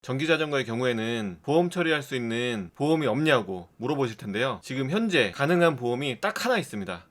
전기자전거의 경우에는 보험 처리할 수 있는 보험이 없냐고 물어보실 텐데요. 지금 현재 가능한 보험이 딱 하나 있습니다.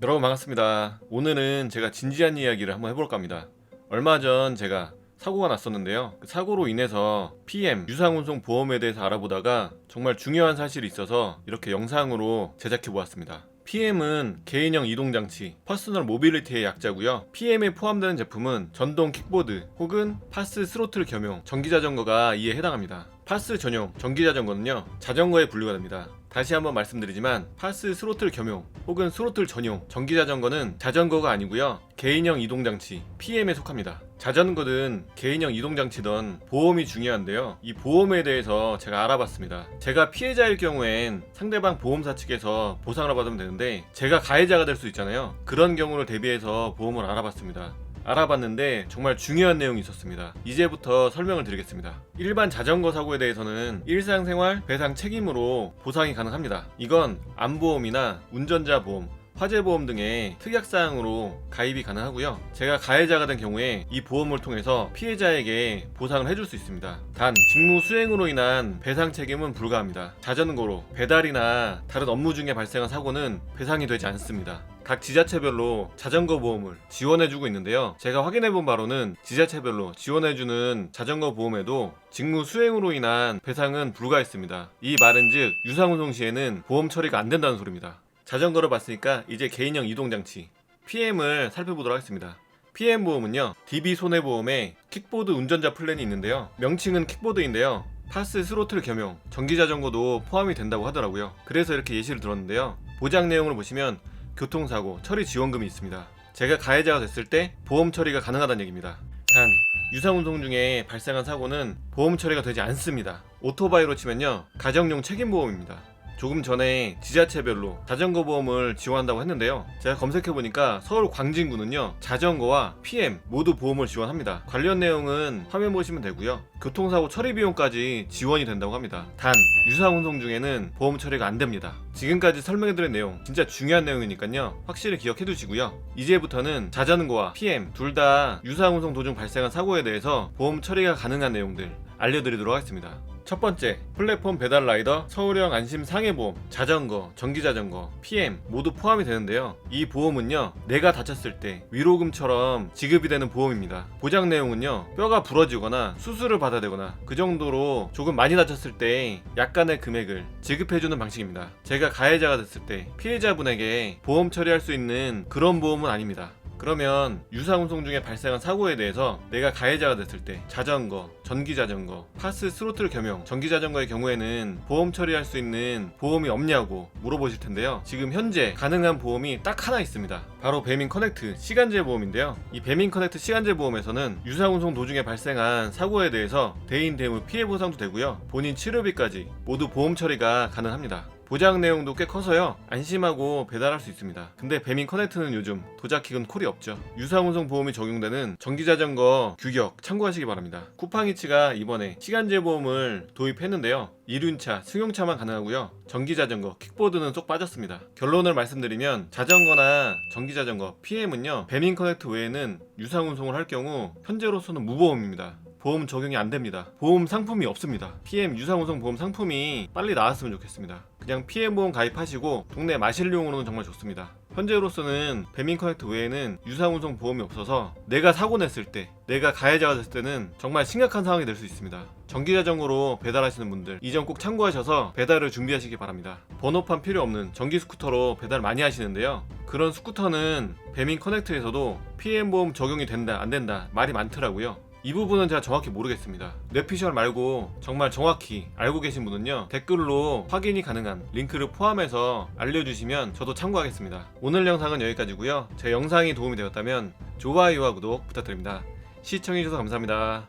여러분 반갑습니다. 오늘은 제가 진지한 이야기를 한번 해볼까 합니다. 얼마 전 제가 사고가 났었는데요. 그 사고로 인해서 PM 유상운송 보험에 대해서 알아보다가 정말 중요한 사실이 있어서 이렇게 영상으로 제작해 보았습니다. PM은 개인형 이동장치, 퍼스널 모빌리티의 약자고요. PM에 포함되는 제품은 전동 킥보드 혹은 파스 스로틀 겸용 전기자전거가 이에 해당합니다. 파스 전용 전기자전거는요, 자전거에 분류가 됩니다. 다시 한번 말씀드리지만 파스 스로틀 겸용 혹은 스로틀 전용 전기자전거는 자전거가 아니고요, 개인형 이동장치 PM에 속합니다. 자전거든 개인형 이동장치든 보험이 중요한데요, 이 보험에 대해서 제가 알아봤습니다. 제가 피해자일 경우엔 상대방 보험사 측에서 보상을 받으면 되는데 제가 가해자가 될 수 있잖아요. 그런 경우를 대비해서 보험을 알아봤습니다. 알아봤는데 정말 중요한 내용이 있었습니다. 이제부터 설명을 드리겠습니다. 일반 자전거 사고에 대해서는 일상생활 배상 책임으로 보상이 가능합니다. 이건 안보험이나 운전자 보험, 화재보험 등의 특약사항으로 가입이 가능하고요. 제가 가해자가 된 경우에 이 보험을 통해서 피해자에게 보상을 해줄 수 있습니다. 단 직무 수행으로 인한 배상 책임은 불가합니다. 자전거로 배달이나 다른 업무 중에 발생한 사고는 배상이 되지 않습니다. 각 지자체별로 자전거 보험을 지원해주고 있는데요, 제가 확인해본 바로는 지자체별로 지원해주는 자전거 보험에도 직무 수행으로 인한 배상은 불가했습니다. 이 말은즉 유상운송 시에는 보험 처리가 안 된다는 소리입니다. 자전거를 봤으니까 이제 개인형 이동장치 PM을 살펴보도록 하겠습니다. PM 보험은요, DB 손해보험에 킥보드 운전자 플랜이 있는데요, 명칭은 킥보드인데요, 파스 스로틀 겸용 전기자전거도 포함이 된다고 하더라고요. 그래서 이렇게 예시를 들었는데요, 보장 내용을 보시면 교통사고 처리 지원금이 있습니다. 제가 가해자가 됐을 때 보험 처리가 가능하다는 얘기입니다. 단 유상운송 중에 발생한 사고는 보험 처리가 되지 않습니다. 오토바이로 치면요, 가정용 책임보험입니다. 조금 전에 지자체별로 자전거 보험을 지원한다고 했는데요, 제가 검색해보니까 서울 광진구는요, 자전거와 PM 모두 보험을 지원합니다. 관련 내용은 화면 보시면 되고요, 교통사고 처리 비용까지 지원이 된다고 합니다. 단 유상운송 중에는 보험 처리가 안 됩니다. 지금까지 설명해드린 내용 진짜 중요한 내용이니까요, 확실히 기억해 두시고요. 이제부터는 자전거와 PM 둘 다 유상운송 도중 발생한 사고에 대해서 보험 처리가 가능한 내용들 알려드리도록 하겠습니다. 첫 번째, 플랫폼 배달 라이더 서울형 안심 상해보험, 자전거, 전기자전거, PM 모두 포함이 되는데요, 이 보험은요, 내가 다쳤을 때 위로금처럼 지급이 되는 보험입니다. 보장 내용은요, 뼈가 부러지거나 수술을 받아야 되거나 그 정도로 조금 많이 다쳤을 때 약간의 금액을 지급해주는 방식입니다. 제가 가해자가 됐을 때 피해자분에게 보험 처리할 수 있는 그런 보험은 아닙니다. 그러면 유상운송 중에 발생한 사고에 대해서 내가 가해자가 됐을 때 자전거, 전기자전거, 파스 스로틀 겸용 전기자전거의 경우에는 보험 처리할 수 있는 보험이 없냐고 물어보실 텐데요, 지금 현재 가능한 보험이 딱 하나 있습니다. 바로 배민 커넥트 시간제 보험인데요, 이 배민 커넥트 시간제 보험에서는 유상운송 도중에 발생한 사고에 대해서 대인 대물 피해 보상도 되고요, 본인 치료비까지 모두 보험 처리가 가능합니다. 보장 내용도 꽤 커서요, 안심하고 배달할 수 있습니다. 근데 배민 커넥트는 요즘 도자킥은 콜이 없죠. 유상운송 보험이 적용되는 전기자전거 규격 참고하시기 바랍니다. 쿠팡이츠가 이번에 시간제 보험을 도입했는데요, 이륜차, 승용차만 가능하고요, 전기자전거, 킥보드는 쏙 빠졌습니다. 결론을 말씀드리면 자전거나 전기자전거, PM은요, 배민 커넥트 외에는 유상운송을 할 경우 현재로서는 무보험입니다. 보험 적용이 안 됩니다. 보험 상품이 없습니다. PM 유상운송 보험 상품이 빨리 나왔으면 좋겠습니다. 그냥 PM 보험 가입하시고 동네 마실용으로는 정말 좋습니다. 현재로서는 배민 커넥트 외에는 유상운송 보험이 없어서 내가 사고 냈을 때, 내가 가해자가 됐을 때는 정말 심각한 상황이 될 수 있습니다. 전기자전거로 배달하시는 분들 이 점 꼭 참고하셔서 배달을 준비하시기 바랍니다. 번호판 필요 없는 전기 스쿠터로 배달 많이 하시는데요, 그런 스쿠터는 배민 커넥트에서도 PM 보험 적용이 된다 안 된다 말이 많더라고요. 이 부분은 제가 정확히 모르겠습니다. 뇌피셜 말고 정말 정확히 알고 계신 분은요, 댓글로 확인이 가능한 링크를 포함해서 알려주시면 저도 참고하겠습니다. 오늘 영상은 여기까지고요. 제 영상이 도움이 되었다면 좋아요와 구독 부탁드립니다. 시청해주셔서 감사합니다.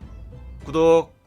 구독!